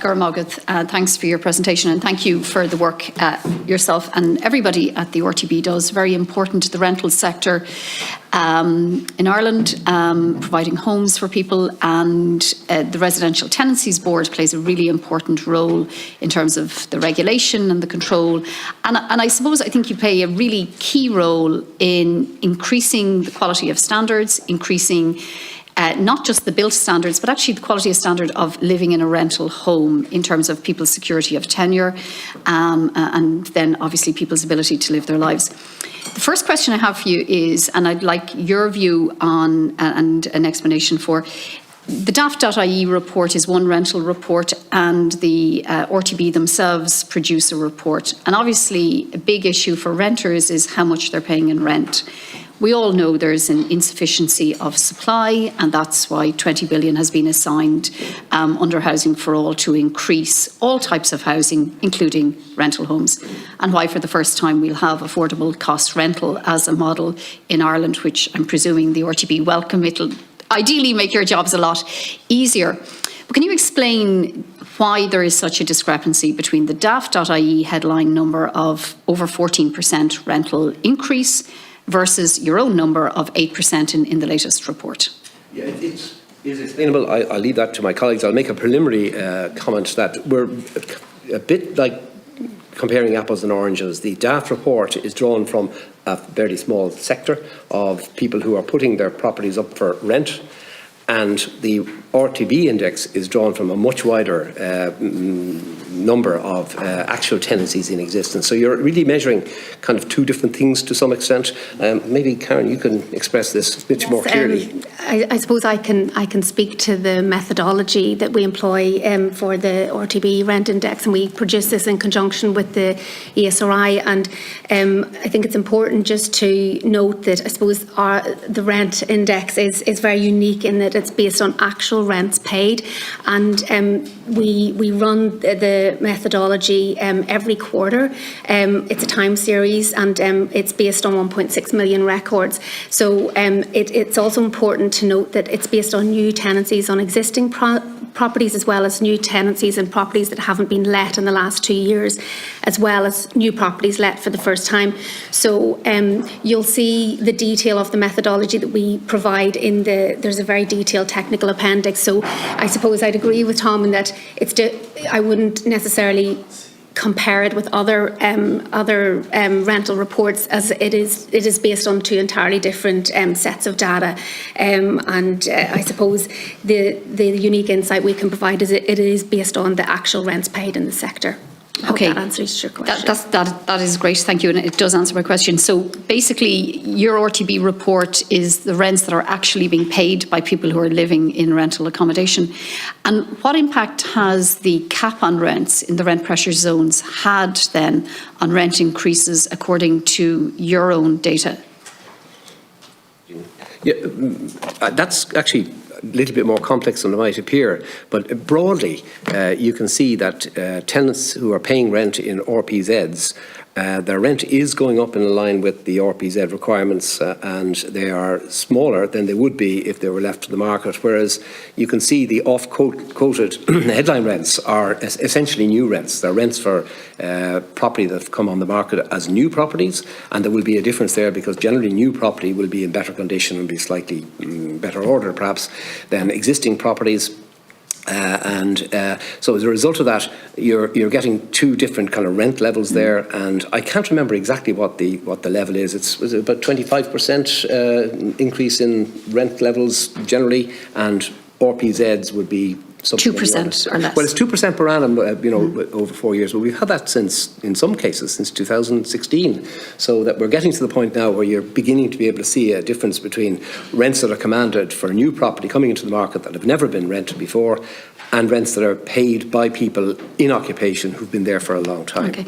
Gurmagad, thanks for your presentation, and thank you for the work yourself and everybody at the RTB does. Very important to the rental sector in Ireland, providing homes for people, and the Residential Tenancies Board plays a really important role in terms of the regulation and the control. And I think you play a really key role in increasing the quality of standards, increasing not just the built standards, but actually the quality of standard of living in a rental home in terms of people's security of tenure, and then obviously people's ability to live their lives. The first question I have for you is, and I'd like your view on and an explanation for, the daft.ie report is one rental report, and the RTB themselves produce a report. And obviously a big issue for renters is how much they're paying in rent. We all know there's an insufficiency of supply, and that's why 20 billion has been assigned under Housing for All to increase all types of housing, including rental homes, and why for the first time we'll have affordable cost rental as a model in Ireland, which I'm presuming the RTB welcome. It'll ideally make your jobs a lot easier. But can you explain why there is such a discrepancy between the daft.ie headline number of over 14% rental increase versus your own number of 8% in the latest report? Yeah, it is explainable. I'll leave that to my colleagues. I'll make a preliminary comment that we're a bit like comparing apples and oranges. The DAFT report is drawn from a very small sector of people who are putting their properties up for rent, and the RTB index is drawn from a much wider number of actual tenancies in existence. So you're really measuring kind of two different things to some extent. Maybe Karen, you can express this a bit more clearly. I suppose I can speak to the methodology that we employ for the RTB rent index, and we produce this in conjunction with the ESRI. And I think it's important just to note that I suppose the rent index is very unique in that it's based on actual rents paid, and we run the methodology every quarter. It's a time series, and it's based on 1.6 million records. So it's also important to note that it's based on new tenancies on existing properties, as well as new tenancies and properties that haven't been let in the last 2 years, as well as new properties let for the first time. So you'll see the detail of the methodology that we provide in there's a very detailed technical appendix. So I suppose I'd agree with Tom in that I wouldn't necessarily compare it with other rental reports, as it is based on two entirely different sets of data, and I suppose the unique insight we can provide is it is based on the actual rents paid in the sector. Okay, that answers your question. That is great, thank you, and it does answer my question. So basically, your RTB report is the rents that are actually being paid by people who are living in rental accommodation. And what impact has the cap on rents in the rent pressure zones had then on rent increases according to your own data? Yeah, that's actually a little bit more complex than it might appear, but broadly you can see that tenants who are paying rent in RPZs, their rent is going up in line with the RPZ requirements, and they are smaller than they would be if they were left to the market, whereas you can see the off-quoted headline rents are essentially new rents. They're rents for property that have come on the market as new properties, and there will be a difference there because generally new property will be in better condition and be slightly better order perhaps than existing properties. So as a result of that, you're getting two different kind of rent levels there, and I can't remember exactly what the level is. Was it about 25% increase in rent levels generally, and RPZs would be 2% or less. Well, it's 2% per annum, over 4 years. But we've had that in some cases, since 2016. So that we're getting to the point now where you're beginning to be able to see a difference between rents that are commanded for new property coming into the market that have never been rented before, and rents that are paid by people in occupation who've been there for a long time. Okay.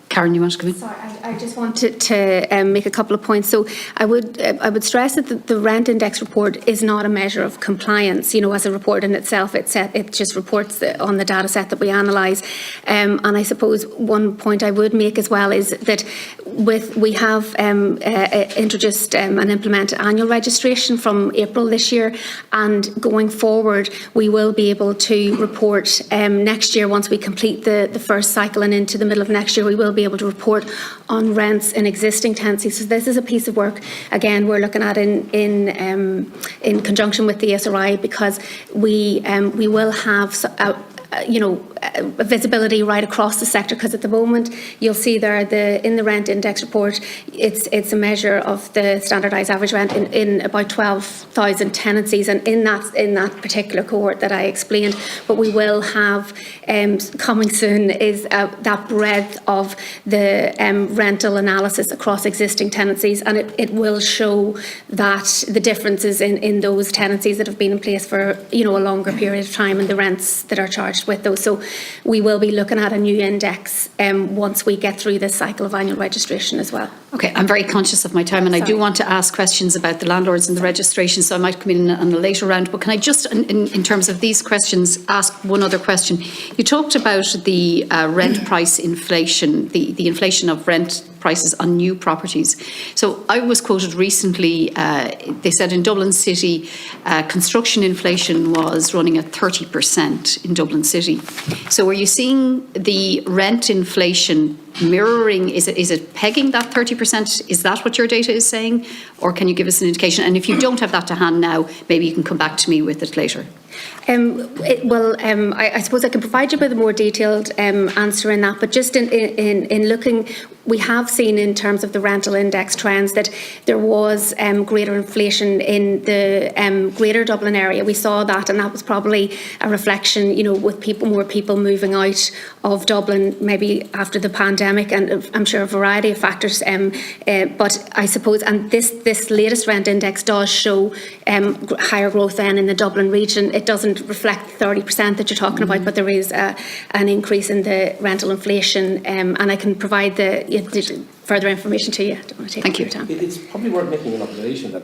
Karen, you want to come in? Sorry, I just wanted to make a couple of points. So I would stress that the rent index report is not a measure of compliance, as a report in itself. It just reports on the data set that we analyse. And I suppose one point I would make as well is that we have introduced and implemented annual registration from April this year, and going forward we will be able to report next year, once we complete the first cycle and into the middle of next year, we will be able to report on rents in existing tenancies. So this is a piece of work, again, we're looking at in conjunction with the ESRI, because we will have visibility right across the sector, because at the moment you'll see there in the rent index report it's a measure of the standardised average rent in about 12,000 tenancies, and in that particular cohort that I explained. But we will have coming soon is that breadth of the rental analysis across existing tenancies, and it will show that the differences in those tenancies that have been in place for a longer period of time and the rents that are charged with those. So we will be looking at a new index once we get through this cycle of annual registration as well. Okay, I'm very conscious of my time, and I do want to ask questions about the landlords and the registration, so I might come in on a later round. But can I just, in terms of these questions, ask one other question? You talked about the rent price inflation, the inflation of rent prices on new properties. So I was quoted recently, they said in Dublin City, construction inflation was running at 30% in Dublin City. So are you seeing the rent inflation mirroring, is it pegging that 30%? Is that what your data is saying? Or can you give us an indication? And if you don't have that to hand now, maybe you can come back to me with it later. I suppose I can provide you with a more detailed answer in that, but just in looking, we have seen in terms of the rental index trends that there was greater inflation in the greater Dublin area. We saw that, and that was probably a reflection, with more people moving out of Dublin maybe after the pandemic, and I'm sure a variety of factors. But I suppose, and this latest rent index does show higher growth then in the Dublin region. It doesn't reflect 30% that you're talking about, but there is an increase in the rental inflation, and I can provide the further information to you. I don't want to take your time. It's probably worth making an observation that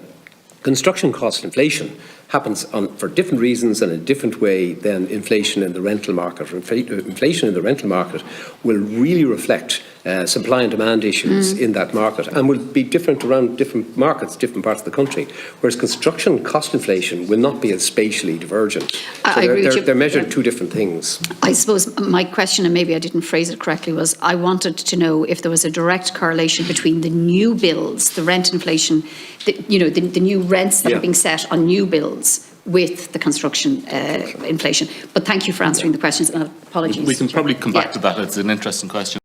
construction cost inflation happens for different reasons and in a different way than inflation in the rental market. Inflation in the rental market will really reflect supply and demand issues in that market, and will be different around different markets, different parts of the country, whereas construction cost inflation will not be as spatially divergent. So they're measured two different things. I suppose my question, and maybe I didn't phrase it correctly, was I wanted to know if there was a direct correlation between the new builds, the rent inflation, the new rents that are being set on new builds with the construction inflation. But thank you for answering the questions, and apologies. We can probably come back to that. It's an interesting question.